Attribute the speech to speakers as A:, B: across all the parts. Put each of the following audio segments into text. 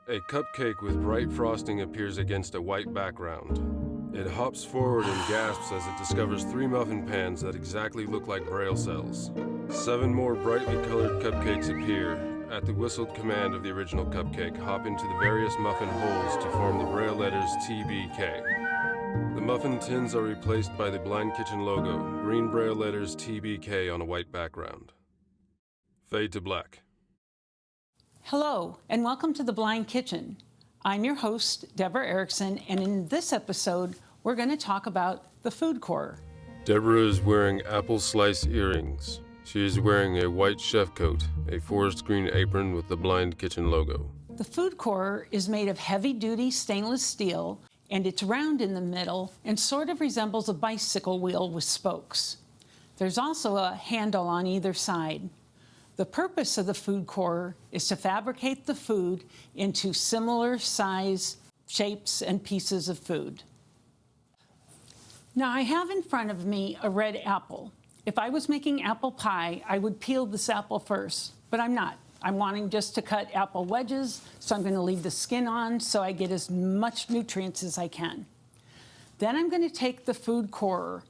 A: A cupcake with bright frosting appears against a white background. It hops forward and gasps as it discovers 3 muffin pans that exactly look like braille cells. 7 more brightly colored cupcakes appear. At the whistled command of the original cupcake, hop into the various muffin holes to form the braille letters TBK. The muffin tins are replaced by the Blind Kitchen logo, green braille letters TBK on a white background. Fade to black.
B: Hello, and welcome to the Blind Kitchen. I'm your host, Deborah Erickson, and in this episode, we're going to talk about the food core.
A: Deborah is wearing apple slice earrings. She is wearing a white chef coat, a forest green apron with the Blind Kitchen logo.
B: The food core is made of heavy-duty stainless steel, and it's round in the middle and sort of resembles a bicycle wheel with spokes. There's also a handle on either side. The purpose of the food core is to fabricate the food into similar size, shapes, and pieces of food. Now, I have in front of me a red apple. If I was making apple pie, I would peel this apple first, but I'm not. I'm wanting just to cut apple wedges, so I'm going to leave the skin on so I get as much nutrients as I can. Then I'm going to take the food core.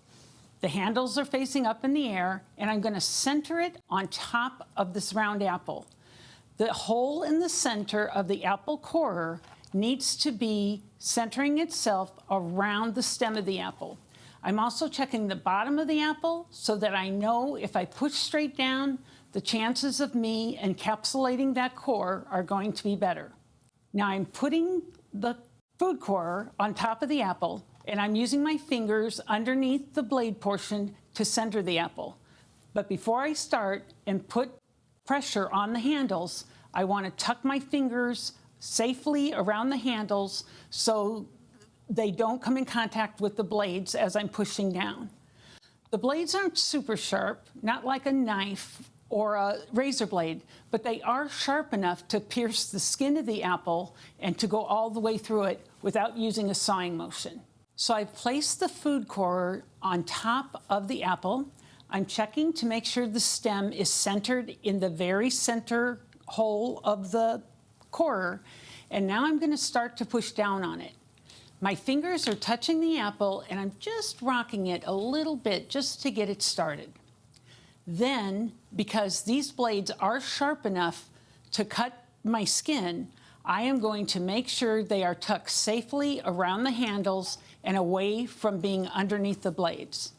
B: The handles are facing up in the air, and I'm going to center it on top of this round apple. The hole in the center of the apple core needs to be centering itself around the stem of the apple. I'm also checking the bottom of the apple so that I know if I push straight down, the chances of me encapsulating that core are going to be better. Now I'm putting the food core on top of the apple, and I'm using my fingers underneath the blade portion to center the apple. But before I start and put pressure on the handles, I want to tuck my fingers safely around the handles so they don't come in contact with the blades as I'm pushing down. The blades aren't super sharp, not like a knife or a razor blade, but they are sharp enough to pierce the skin of the apple and to go all the way through it without using a sawing motion. So I've placed the food core on top of the apple. I'm checking to make sure the stem is centered in the very center hole of the core, and now I'm going to start to push down on it. My fingers are touching the apple, and I'm just rocking it a little bit just to get it started. Then, because these blades are sharp enough to cut my skin, I am going to make sure they are tucked safely around the handles and away from being underneath the blades.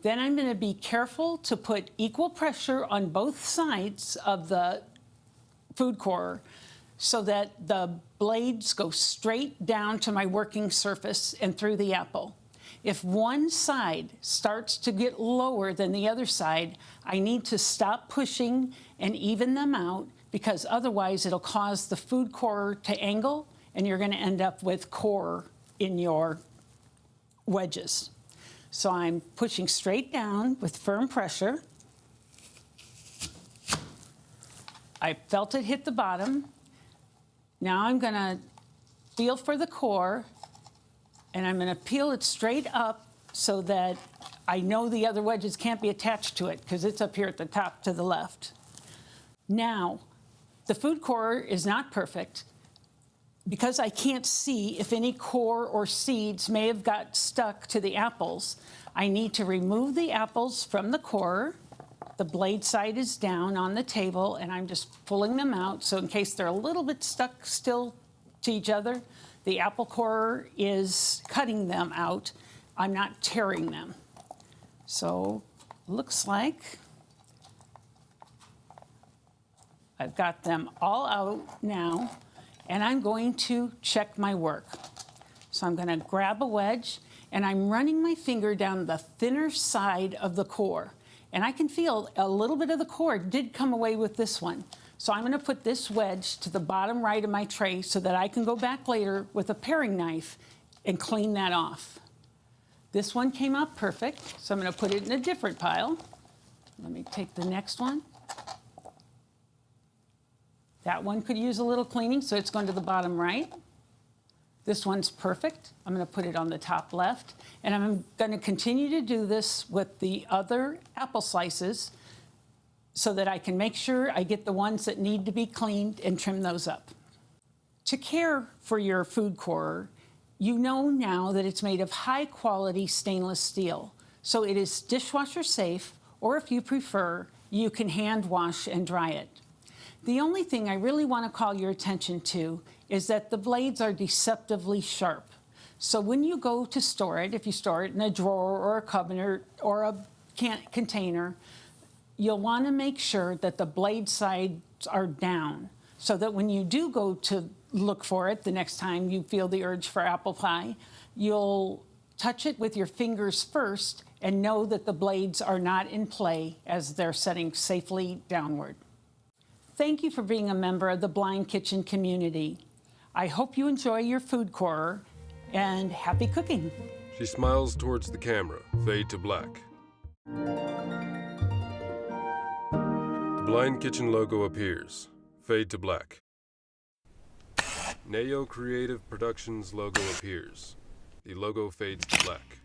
B: Then I'm going to be careful to put equal pressure on both sides of the food core so that the blades go straight down to my working surface and through the apple. If one side starts to get lower than the other side, I need to stop pushing and even them out, because otherwise it'll cause the food core to angle and you're going to end up with core in your wedges. So I'm pushing straight down with firm pressure. I felt it hit the bottom. Now I'm going to feel for the core, and I'm going to peel it straight up so that I know the other wedges can't be attached to it because it's up here at the top to the left. Now, the food core is not perfect. Because I can't see if any core or seeds may have got stuck to the apples, I need to remove the apples from the core. The blade side is down on the table, and I'm just pulling them out. So in case they're a little bit stuck still to each other, the apple core is cutting them out. I'm not tearing them. So looks like I've got them all out now, and I'm going to check my work. So I'm going to grab a wedge, and I'm running my finger down the thinner side of the core. And I can feel a little bit of the core did come away with this one. So I'm going to put this wedge to the bottom right of my tray so that I can go back later with a paring knife and clean that off. This one came out perfect, so I'm going to put it in a different pile. Let me take the next one. That one could use a little cleaning, so it's going to the bottom right. This one's perfect. I'm going to put it on the top left, and I'm going to continue to do this with the other apple slices so that I can make sure I get the ones that need to be cleaned and trim those up. To care for your food corer, you know now that it's made of high-quality stainless steel, so it is dishwasher safe, or if you prefer, you can hand wash and dry it. The only thing I really want to call your attention to is that the blades are deceptively sharp. So when you go to store it, if you store it in a drawer or a cabinet or a container, you'll want to make sure that the blade sides are down so that when you do go to look for it the next time you feel the urge for apple pie, you'll touch it with your fingers first and know that the blades are not in play as they're setting safely downward. Thank you for being a member of the Blind Kitchen community. I hope you enjoy your food corer and happy cooking.
A: She smiles towards the camera. Fade to black. The Blind Kitchen logo appears. Fade to black. Neo Creative Productions logo appears. The logo fades to black.